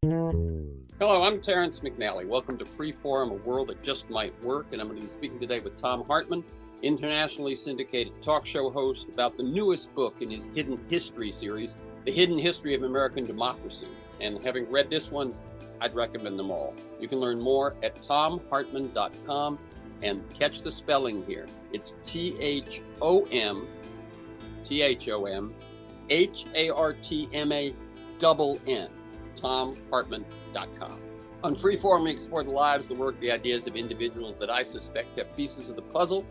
Hello, I'm Terrence McNally. Welcome to Freeform, a world that just might work. And I'm going to be speaking today with Thom Hartmann, internationally syndicated talk show host, about the newest book in his Hidden History series, The Hidden History of American Democracy. And having read this one, I'd recommend them all. You can learn more at THOMHARTMANN.com and catch the spelling here. It's THOM HARTMANN. THOMHARTMANN.com. On Freeform, we explore the lives, the work, the ideas of individuals that I suspect have pieces of the puzzle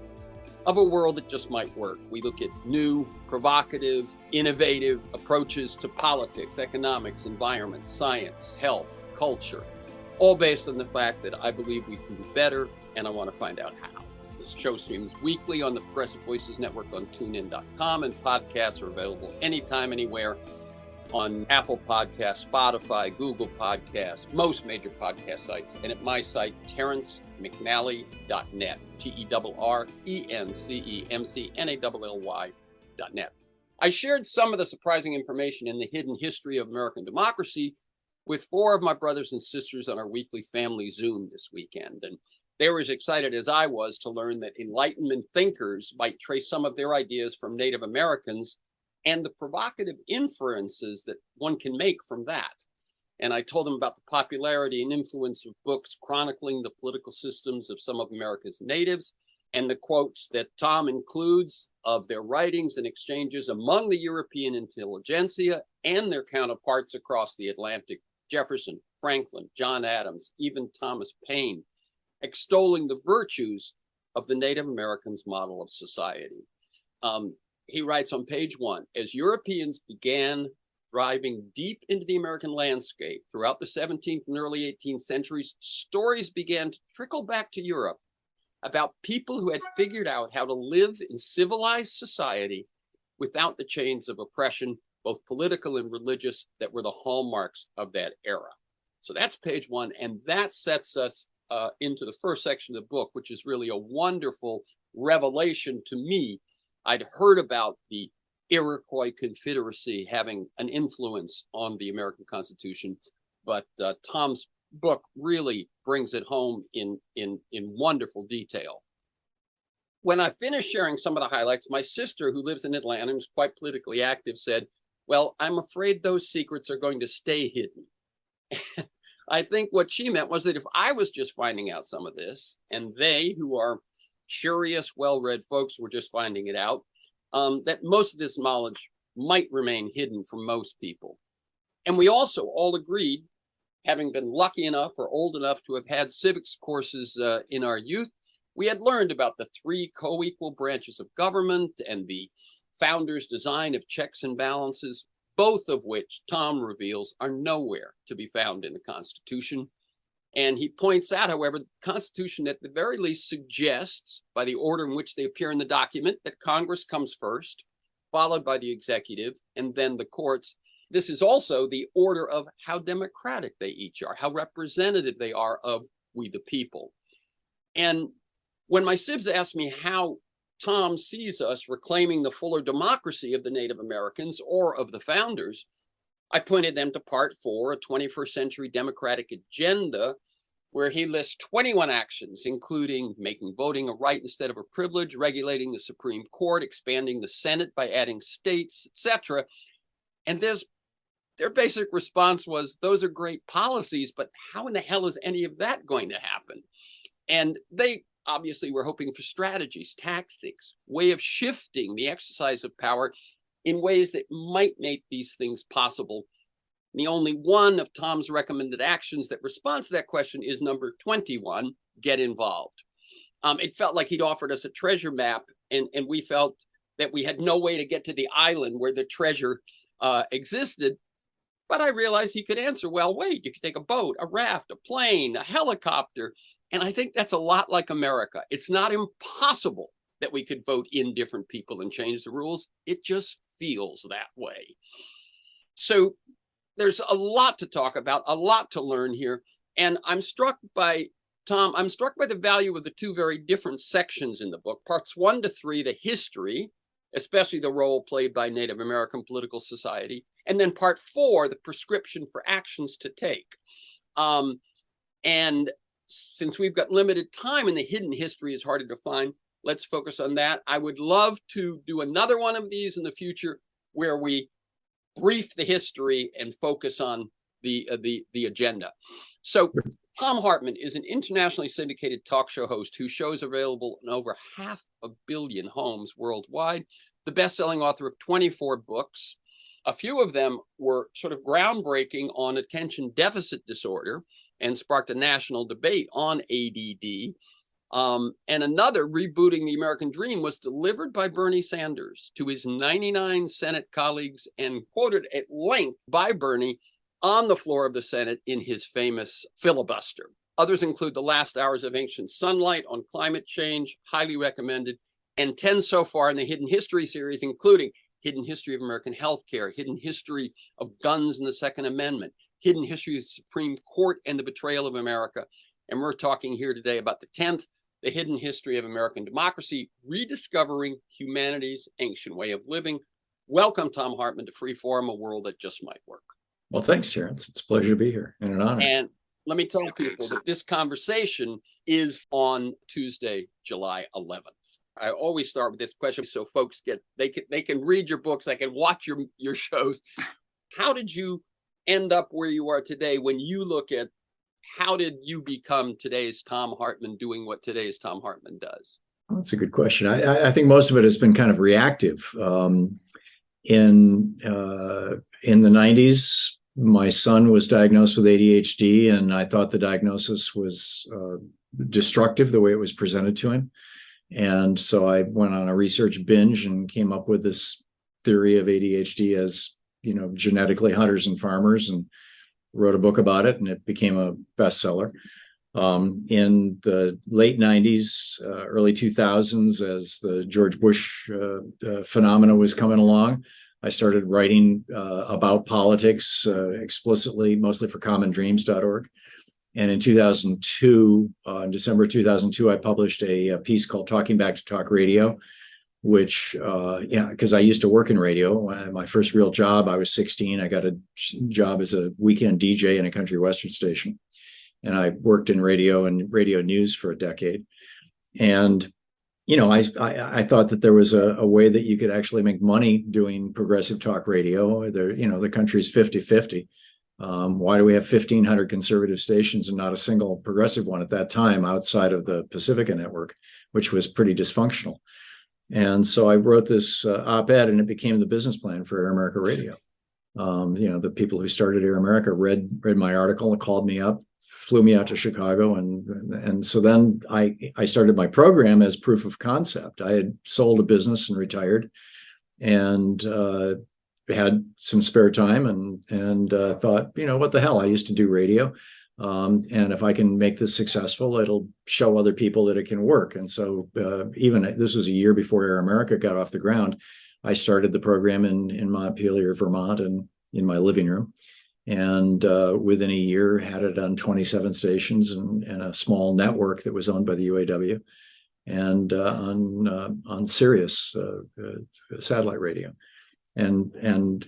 of a world that just might work. We look at new, provocative, innovative approaches to politics, economics, environment, science, health, culture, all based on the fact that I believe we can do better, and I want to find out how. This show streams weekly on the Progressive Voices Network on TuneIn.com, and podcasts are available anytime, anywhere, on Apple Podcasts, Spotify, Google Podcasts, most major podcast sites, and at my site, terrencemcnally.net, TERRENCEMCNALLY.net. I shared some of the surprising information in the Hidden History of American Democracy with 4 of my brothers and sisters on our weekly family Zoom this weekend, and they were as excited as I was to learn that Enlightenment thinkers might trace some of their ideas from Native Americans and the provocative inferences that one can make from that. And I told them about the popularity and influence of books chronicling the political systems of some of America's natives, and the quotes that Thom includes of their writings and exchanges among the European intelligentsia and their counterparts across the Atlantic: Jefferson, Franklin, John Adams, even Thomas Paine, extolling the virtues of the Native Americans' model of society. He writes on page 1, as Europeans began driving deep into the American landscape throughout the 17th and early 18th centuries, stories began to trickle back to Europe about people who had figured out how to live in civilized society without the chains of oppression, both political and religious, that were the hallmarks of that era. So that's page 1, and that sets us into the first section of the book, which is really a wonderful revelation to me. I'd heard about the Iroquois Confederacy having an influence on the American Constitution, but Thom's book really brings it home in wonderful detail. When I finished sharing some of the highlights, my sister, who lives in Atlanta and is quite politically active, said, "Well, I'm afraid those secrets are going to stay hidden." I think what she meant was that if I was just finding out some of this, and they, who are curious, well-read folks, were just finding it out, that most of this knowledge might remain hidden from most people. And we also all agreed, having been lucky enough or old enough to have had civics courses in our youth, we had learned about the 3 co-equal branches of government and the founders' design of checks and balances, both of which Thom reveals are nowhere to be found in the Constitution. And he points out, however, the Constitution at the very least suggests, by the order in which they appear in the document, that Congress comes first, followed by the executive, and then the courts. This is also the order of how democratic they each are, how representative they are of we the people. And when my sibs asked me how Thom sees us reclaiming the fuller democracy of the Native Americans or of the founders, I pointed them to Part 4, a 21st Century Democratic Agenda, where he lists 21 actions, including making voting a right instead of a privilege, regulating the Supreme Court, expanding the Senate by adding states, etc. And their basic response was, those are great policies, but how in the hell is any of that going to happen? And they obviously were hoping for strategies, tactics, way of shifting the exercise of power in ways that might make these things possible. The only one of Thom's recommended actions that responds to that question is number 21, get involved. It felt like he'd offered us a treasure map, and we felt that we had no way to get to the island where the treasure existed. But I realized he could answer, well, wait, you could take a boat, a raft, a plane, a helicopter. And I think that's a lot like America. It's not impossible that we could vote in different people and change the rules. It just feels that way. So there's a lot to talk about, a lot to learn here. And I'm struck by, Thom, I'm struck by the value of the 2 very different sections in the book. Parts 1 to 3, the history, especially the role played by Native American political society. And then part 4, the prescription for actions to take. And since we've got limited time and the hidden history is harder to find, let's focus on that. I would love to do another one of these in the future where we brief the history and focus on the agenda. So Thom Hartmann is an internationally syndicated talk show host whose shows are available in over 500 million homes worldwide, the best-selling author of 24 books. A few of them were sort of groundbreaking on attention deficit disorder and sparked a national debate on ADD. And another, Rebooting the American Dream, was delivered by Bernie Sanders to his 99 Senate colleagues and quoted at length by Bernie on the floor of the Senate in his famous filibuster. Others include The Last Hours of Ancient Sunlight on climate change, highly recommended, and 10 so far in the Hidden History series, including Hidden History of American Healthcare, Hidden History of Guns and the Second Amendment, Hidden History of the Supreme Court and the Betrayal of America. And we're talking here today about the 10th, The Hidden History of American Democracy, Rediscovering Humanity's Ancient Way of Living. Welcome, Thom Hartmann, to Freeform, a world that just might work. Well, thanks, Terrence. It's a pleasure to be here and an honor. And let me tell people that this conversation is on Tuesday, July 11th. I always start with this question so folks they can read your books, they can watch your shows. How did you end up where you are today when you look at how did you become today's Thom Hartmann doing what today's Thom Hartmann does? Well, that's a good question. I think most of it has been kind of reactive. In the 90s, my son was diagnosed with ADHD, and I thought the diagnosis was destructive the way it was presented to him. And so I went on a research binge and came up with this theory of ADHD as, genetically hunters and farmers, and wrote a book about it, and it became a bestseller. In the late 90s, early 2000s, as the George Bush phenomena was coming along, I started writing about politics explicitly, mostly for commondreams.org. And in 2002, December 2002, I published a piece called Talking Back to Talk Radio, which, because I used to work in radio. My first real job, I was 16. I got a job as a weekend DJ in a country western station. And I worked in radio and radio news for a decade. And, I thought that there was a way that you could actually make money doing progressive talk radio. The country's 50-50. Why do we have 1,500 conservative stations and not a single progressive one at that time outside of the Pacifica network, which was pretty dysfunctional? And so I wrote this op-ed, and it became the business plan for Air America Radio. The people who started Air America read my article and called me up, flew me out to Chicago. And so then I started my program as proof of concept. I had sold a business and retired, and had some spare time and thought, what the hell? I used to do radio. And if I can make this successful, it'll show other people that it can work. And so even this was a year before Air America got off the ground, I started the program in Montpelier, Vermont, and in my living room. And within a year, had it on 27 stations and a small network that was owned by the UAW, and on Sirius satellite radio. And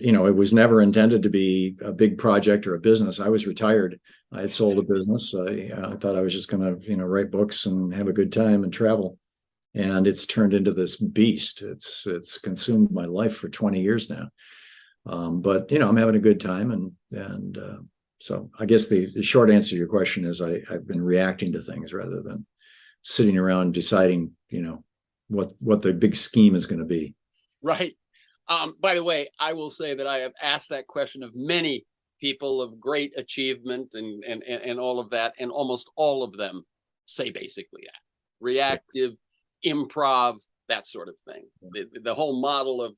it was never intended to be a big project or a business. I was retired. I had sold a business. I thought I was just going to, write books and have a good time and travel. And it's turned into this beast. It's consumed my life for 20 years now. But I'm having a good time. And so I guess the short answer to your question is I've been reacting to things rather than sitting around deciding, what the big scheme is going to be. Right. By the way, I will say that I have asked that question of many people of great achievement and all of that, and almost all of them say basically that. Reactive, improv, that sort of thing. The whole model of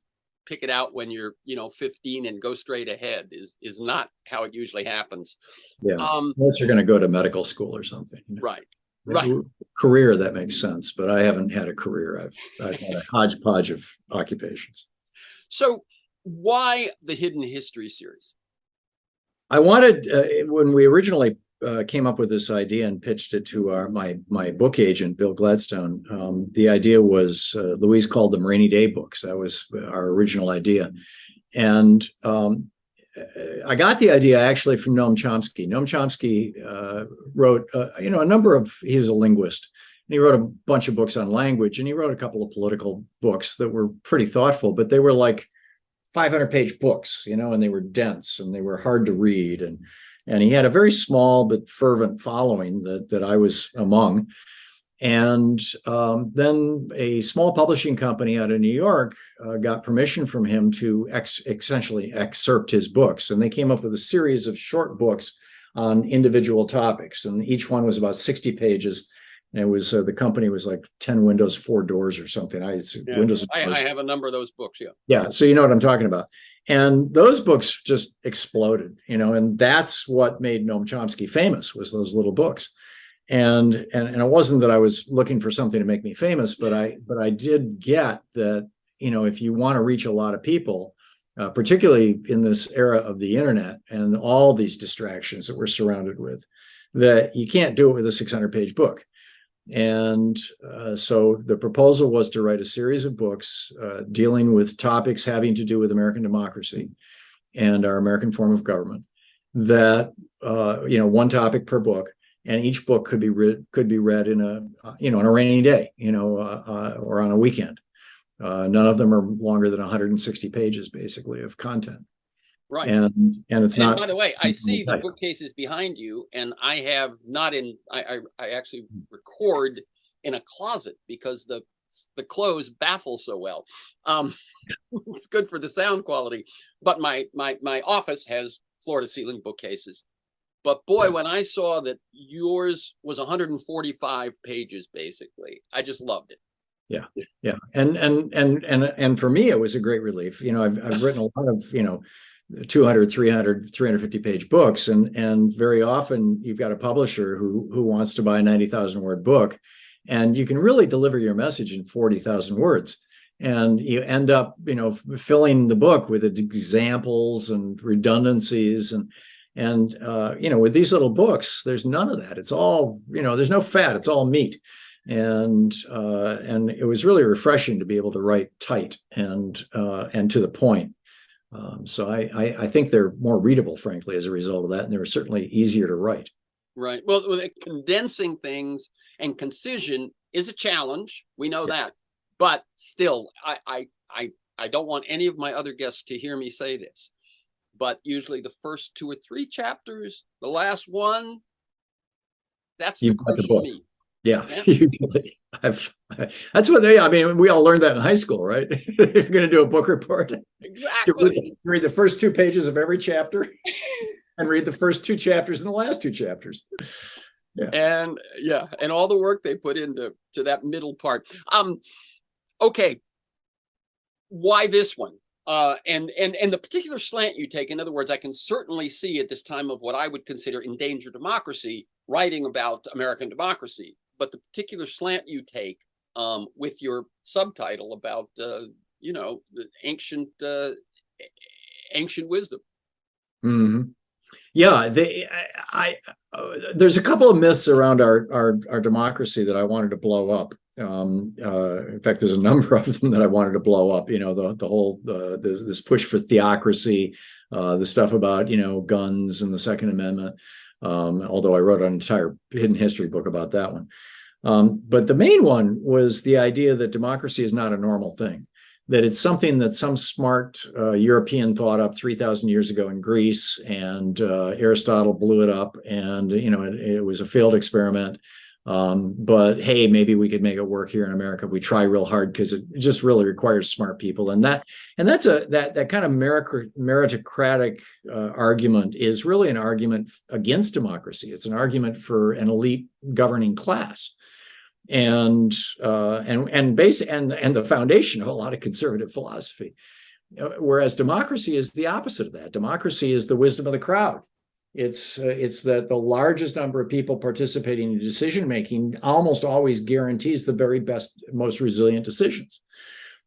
pick it out when you're 15 and go straight ahead is not how it usually happens. Yeah, unless you're going to go to medical school or something. Right. Right. Career, that makes sense, but I haven't had a career. I've had a hodgepodge of occupations. So why the Hidden History series? I wanted, when we originally came up with this idea and pitched it to my book agent, Bill Gladstone. The idea was Louise called them rainy day books. That was our original idea, and I got the idea actually from Noam Chomsky. Noam Chomsky wrote, a number of. He's a linguist, and he wrote a bunch of books on language, and he wrote a couple of political books that were pretty thoughtful, but they were like 500-page books, and they were dense and they were hard to read, and he had a very small but fervent following that I was among. And then a small publishing company out of New York got permission from him to essentially excerpt his books. And they came up with a series of short books on individual topics. And each one was about 60 pages. And it was the company was like 10 windows, 4 doors or something. Windows. I have a number of those books. Yeah. Yeah. So you know what I'm talking about. And those books just exploded, and that's what made Noam Chomsky famous, was those little books. And it wasn't that I was looking for something to make me famous, but I did get that, if you want to reach a lot of people, particularly in this era of the internet and all these distractions that we're surrounded with, that you can't do it with a 600-page book. And so the proposal was to write a series of books dealing with topics having to do with American democracy and our American form of government, that, one topic per book. And each book could be read in on a rainy day, or on a weekend. None of them are longer than 160 pages, basically, of content. Right. And it's not. By the way, I see the bookcases behind you, and I have not in. I actually record in a closet because the clothes baffle so well. It's good for the sound quality. But my office has floor to ceiling bookcases. But boy, when I saw that yours was 145 pages, basically, I just loved it. Yeah. And for me, it was a great relief. I've written a lot of, 200, 300, 350 page books. And very often you've got a publisher who wants to buy a 90,000 word book, and you can really deliver your message in 40,000 words. And you end up, filling the book with examples and redundancies and with these little books, there's none of that. It's all, there's no fat. It's all meat. And it was really refreshing to be able to write tight and to the point. So I think they're more readable, frankly, as a result of that. And they were certainly easier to write. Right. Well, condensing things and concision is a challenge. We know that. But still, I don't want any of my other guests to hear me say this. But usually the first 2 or 3 chapters, the last one, that's the course for me. Yeah. Usually. That's what we all learned that in high school, right? If you're going to do a book report. Exactly. Read the first 2 pages of every chapter and read the first 2 chapters and the last 2 chapters. Yeah. And all the work they put into that middle part. Okay. Why this one? And the particular slant you take, in other words, I can certainly see at this time of what I would consider endangered democracy, writing about American democracy, but the particular slant you take with your subtitle about, the ancient wisdom. Mm-hmm. Yeah, there's a couple of myths around our democracy that I wanted to blow up. In fact, there's a number of them that I wanted to blow up. The whole this push for theocracy, the stuff about guns and the Second Amendment. Although I wrote an entire hidden history book about that one. But the main one was the idea that democracy is not a normal thing, that it's something that some smart European thought up 3,000 years ago in Greece, and Aristotle blew it up, and it was a failed experiment. But hey, maybe we could make it work here in America if we try real hard, because it just really requires smart people. And that kind of meritocratic argument is really an argument against democracy. It's an argument for an elite governing class, and the foundation of a lot of conservative philosophy. Whereas democracy is the opposite of that. Democracy is the wisdom of the crowd. It's that the largest number of people participating in decision making almost always guarantees the very best, most resilient decisions.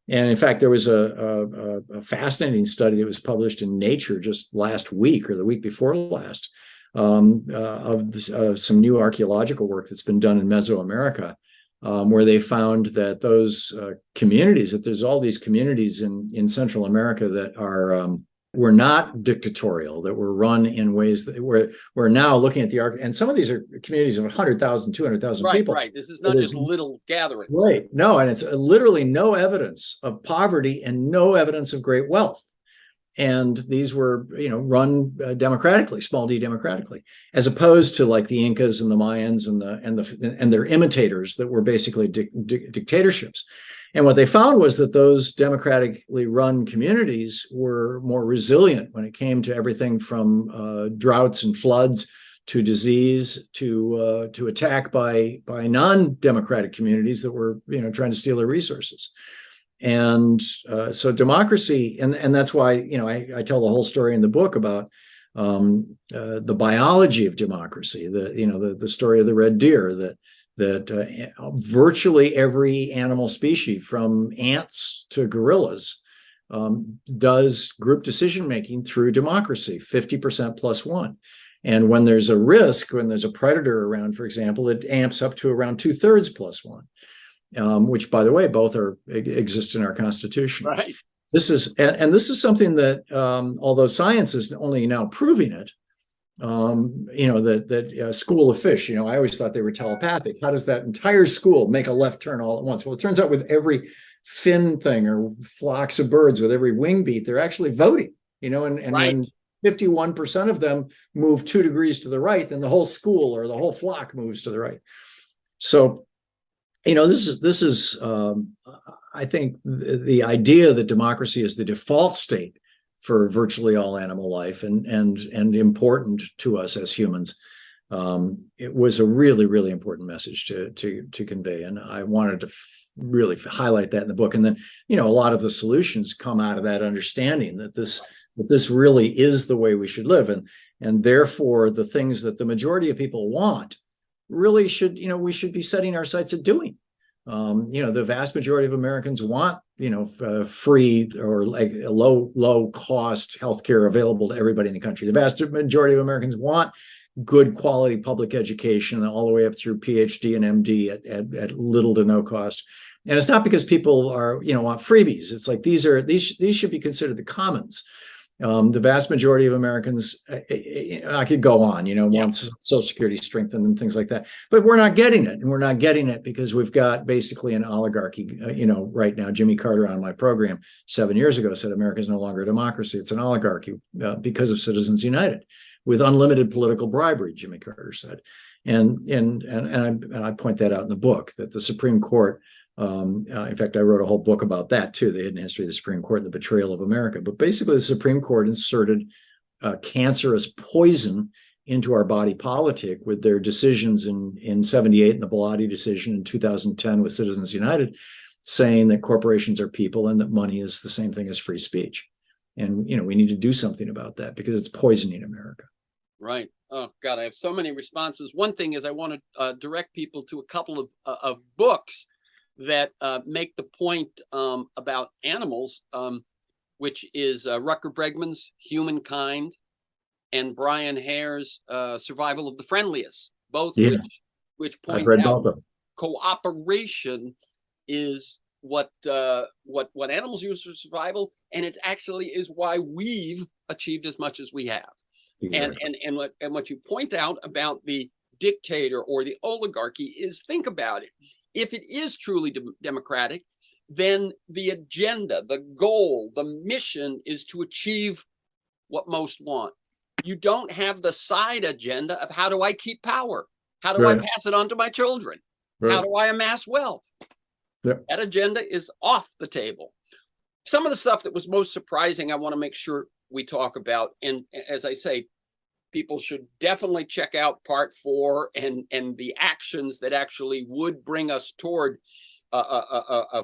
And in fact, there was a fascinating study that was published in Nature just last week or the week before last of some new archaeological work that's been done in Mesoamerica, where they found that those communities, that there's all these communities in Central America that were not dictatorial, that were run in ways that we're now looking at and some of these are communities of 100,000, 200,000 people. Right. This is not just little gatherings. Right. No, and it's literally no evidence of poverty and no evidence of great wealth. And these were, run democratically, small d democratically, as opposed to like the Incas and the Mayans and their imitators that were basically dictatorships. And what they found was that those democratically run communities were more resilient when it came to everything from droughts and floods to disease to attack by non-democratic communities that were trying to steal their resources. And so democracy, and that's why I tell the whole story in the book about the biology of democracy, the story of the red deer, that virtually every animal species, from ants to gorillas, does group decision making through democracy, 50% plus one. And when there's a risk, when there's a predator around, for example, it amps up to around 2/3 plus one. Which, by the way, both exist in our Constitution. Right. This is something that, although science is only now proving it, that school of fish. I always thought they were telepathic. How does that entire school make a left turn all at once? Well, it turns out with every fin thing or flocks of birds, with every wing beat, they're actually voting. And right. When 51% of them move 2 degrees to the right, then the whole school or the whole flock moves to the right. So. This is I think the idea that democracy is the default state for virtually all animal life and important to us as humans. It was a really, really important message to convey, and I wanted to really highlight that in the book. And then a lot of the solutions come out of that understanding that this really is the way we should live, and therefore the things that the majority of people want really should, we should be setting our sights at doing. The vast majority of Americans want, free or like low cost healthcare available to everybody in the country. The vast majority of Americans want good quality public education all the way up through PhD and MD at little to no cost. And it's not because people are, want freebies. It's like these should be considered the commons. The vast majority of Americans, I could go on, want Social Security strengthened and things like that, but we're not getting it. And we're not getting it because we've got basically an oligarchy, right now. Jimmy Carter on my program 7 years ago said America is no longer a democracy. It's an oligarchy because of Citizens United with unlimited political bribery, Jimmy Carter said. And I point that out in the book, that the Supreme Court, in fact, I wrote a whole book about that too, the hidden history of the Supreme Court and the betrayal of America. But basically, the Supreme Court inserted cancerous poison into our body politic with their decisions in 78 and the Bellotti decision in 2010 with Citizens United, saying that corporations are people and that money is the same thing as free speech. And, we need to do something about that because it's poisoning America. Right. Oh, God, I have so many responses. One thing is I want to direct people to a couple of books that make the point about animals, which is Rutger Bregman's Humankind and Brian Hare's Survival of the Friendliest, both which point out cooperation is what animals use for survival, and it actually is why we've achieved as much as we have. Exactly. And what you point out about the dictator or the oligarchy is, think about it. If it is truly democratic, then the agenda, the goal, the mission is to achieve what most want. You don't have the side agenda of how do I keep power? How do I pass it on to my children? How do I amass wealth? That agenda is off the table. Some of the stuff that was most surprising, I want to make sure we talk about. And as I say, people should definitely check out part 4 and the actions that actually would bring us toward a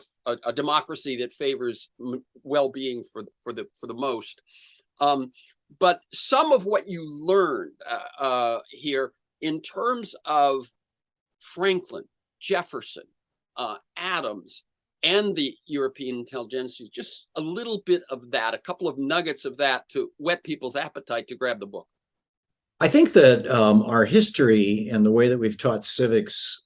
democracy that favors well-being for the most. But some of what you learned here in terms of Franklin, Jefferson, Adams, and the European intelligentsia, just a little bit of that, a couple of nuggets of that to whet people's appetite to grab the book. I think that our history and the way that we've taught civics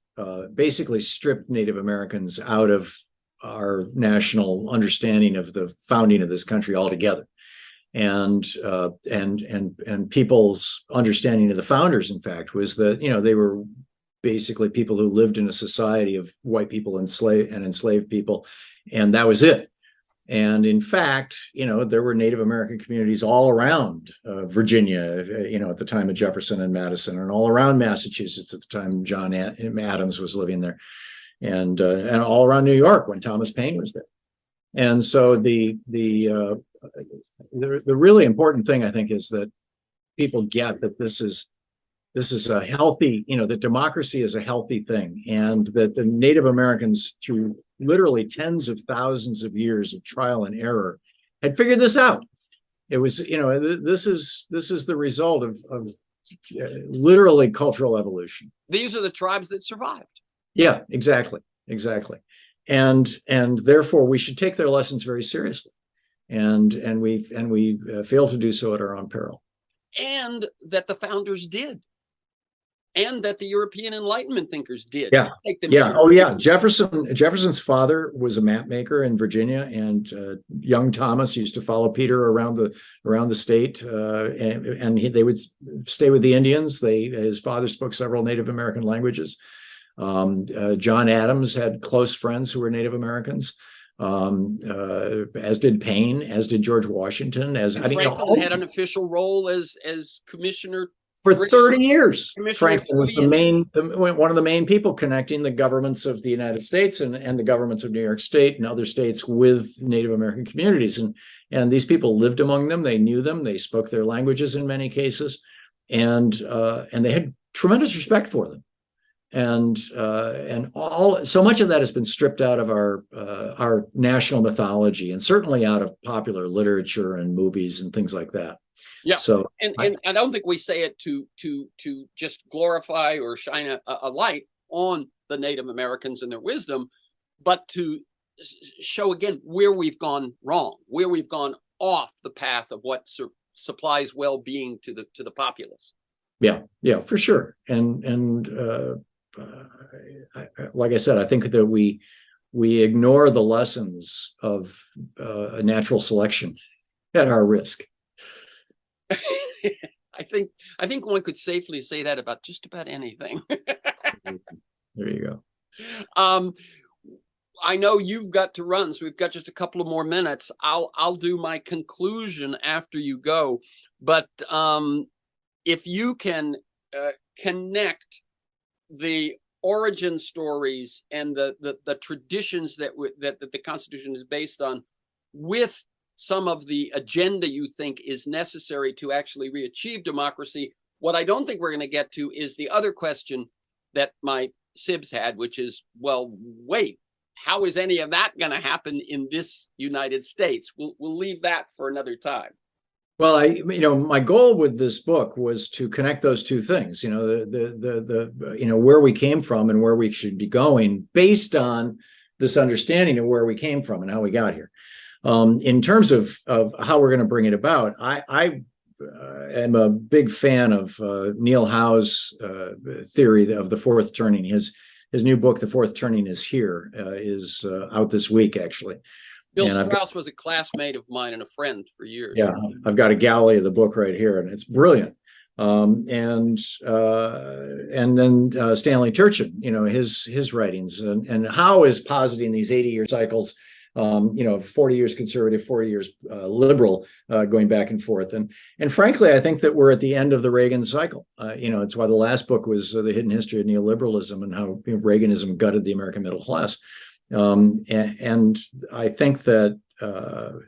basically stripped Native Americans out of our national understanding of the founding of this country altogether. And people's understanding of the founders, in fact, was that, they were basically people who lived in a society of white people and enslaved people, and that was it. And in fact, there were Native American communities all around Virginia, at the time of Jefferson and Madison, and all around Massachusetts at the time John Adams was living there, and all around New York when Thomas Paine was there. And so the really important thing, I think, is that people get that this is a healthy, that democracy is a healthy thing, and that the Native Americans, through literally tens of thousands of years of trial and error, had figured this out. It was, this is the result of literally cultural evolution. These are the tribes that survived. Yeah, exactly. And therefore we should take their lessons very seriously. And we fail to do so at our own peril. And that the founders did. And that the European Enlightenment thinkers did. Yeah. Seriously. Oh, yeah. Jefferson's father was a map maker in Virginia, and young Thomas used to follow Peter around the state, and they would stay with the Indians. His father spoke several Native American languages. John Adams had close friends who were Native Americans, as did Paine, as did George Washington. Franklin had an official role as commissioner. For 30 years, Franklin was one of the main people connecting the governments of the United States and the governments of New York State and other states with Native American communities. And these people lived among them. They knew them. They spoke their languages in many cases, and they had tremendous respect for them. And so much of that has been stripped out of our national mythology, and certainly out of popular literature and movies and things like that. Yeah. So, and I don't think we say it to just glorify or shine a light on the Native Americans and their wisdom, but to show again where we've gone wrong, where we've gone off the path of what supplies well-being to the populace. Yeah, for sure. And like I said, I think that we ignore the lessons of natural selection at our risk. I think one could safely say that about just about anything. There you go. I know you've got to run, so we've got just a couple of more minutes. I'll do my conclusion after you go, but if you can connect the origin stories and the traditions that the Constitution is based on with some of the agenda you think is necessary to actually re-achieve democracy. What I don't think we're going to get to is the other question that my Sibs had, which is, well, wait, how is any of that going to happen in this United States? We'll leave that for another time. Well, my goal with this book was to connect those two things, where we came from and where we should be going based on this understanding of where we came from and how we got here. In terms of how we're going to bring it about, I am a big fan of Neil Howe's theory of the fourth turning. His new book, The Fourth Turning, is out this week, actually. Bill Strauss was a classmate of mine and a friend for years. Yeah, I've got a galley of the book right here, and it's brilliant. And then Stanley Turchin, his writings, and Howe is positing these 80-year cycles. 40 years conservative, 40 years liberal, going back and forth. And frankly, I think that we're at the end of the Reagan cycle. It's why the last book was The Hidden History of Neoliberalism and how Reaganism gutted the American middle class. And I think that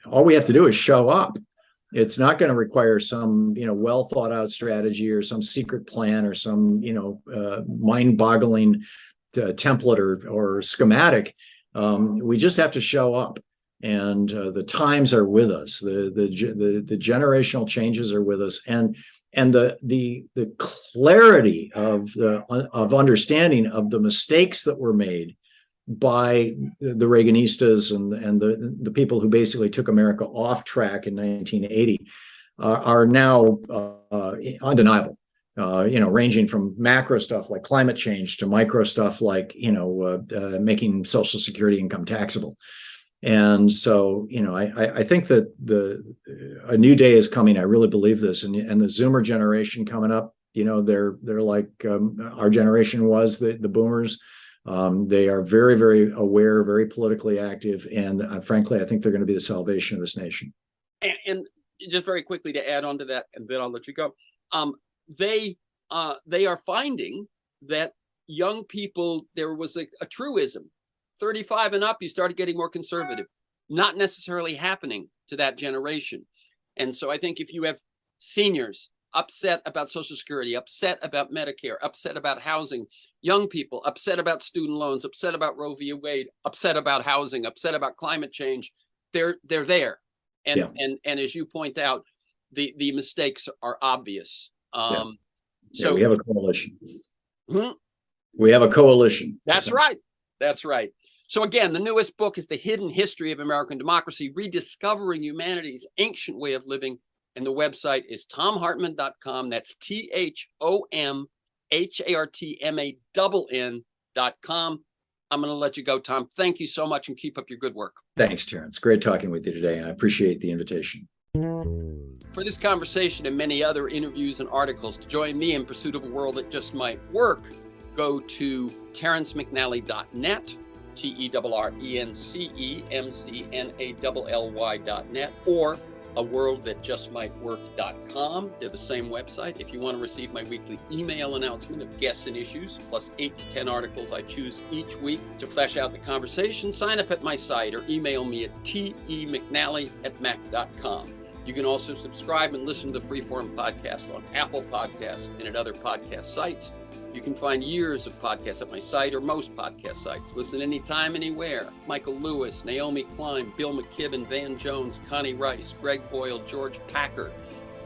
all we have to do is show up. It's not going to require some, well thought out strategy or some secret plan or some, mind-boggling template or schematic. We just have to show up, and the times are with us. The generational changes are with us, and the clarity of understanding of the mistakes that were made by the Reaganistas and the people who basically took America off track in 1980 are now undeniable. ranging from macro stuff like climate change to micro stuff like, making Social Security income taxable. And so, I think that a new day is coming. I really believe this. And the Zoomer generation coming up, they're like our generation was, the boomers. They are very, very aware, very politically active. And frankly, I think they're going to be the salvation of this nation. And just very quickly to add on to that, and then I'll let you go. They are finding that young people, there was a truism. 35 and up, you started getting more conservative. Not necessarily happening to that generation. And so I think if you have seniors upset about Social Security, upset about Medicare, upset about housing, young people upset about student loans, upset about Roe v. Wade, upset about housing, upset about climate change, they're there. And as you point out, the mistakes are obvious. So we have a coalition. We have a coalition. That's right. That's right. So again, the newest book is The Hidden History of American Democracy, Rediscovering Humanity's Ancient Way of Living. And the website is THOMHARTMANN.com. That's THOMHARTMANN.com. I'm going to let you go, Tom. Thank you so much and keep up your good work. Thanks, Terrence. Great talking with you today. I appreciate the invitation. For this conversation and many other interviews and articles, to join me in pursuit of a world that just might work, go to terrencemcnally.net, TERRENCEMCNALLY.net, or aworldthatjustmightwork.com. They're the same website. If you want to receive my weekly email announcement of guests and issues, plus 8 to 10 articles I choose each week to flesh out the conversation, sign up at my site or email me at temcnally@mac.com. You can also subscribe and listen to the Freeform podcast on Apple Podcasts and at other podcast sites. You can find years of podcasts at my site or most podcast sites. Listen anytime, anywhere. Michael Lewis, Naomi Klein, Bill McKibben, Van Jones, Connie Rice, Greg Boyle, George Packer.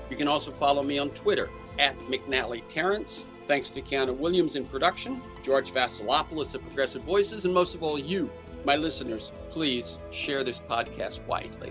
You can also follow me on Twitter at McNally-Terrence. Thanks to Keanu Williams in production, George Vasilopoulos at Progressive Voices, and most of all you, my listeners, please share this podcast widely.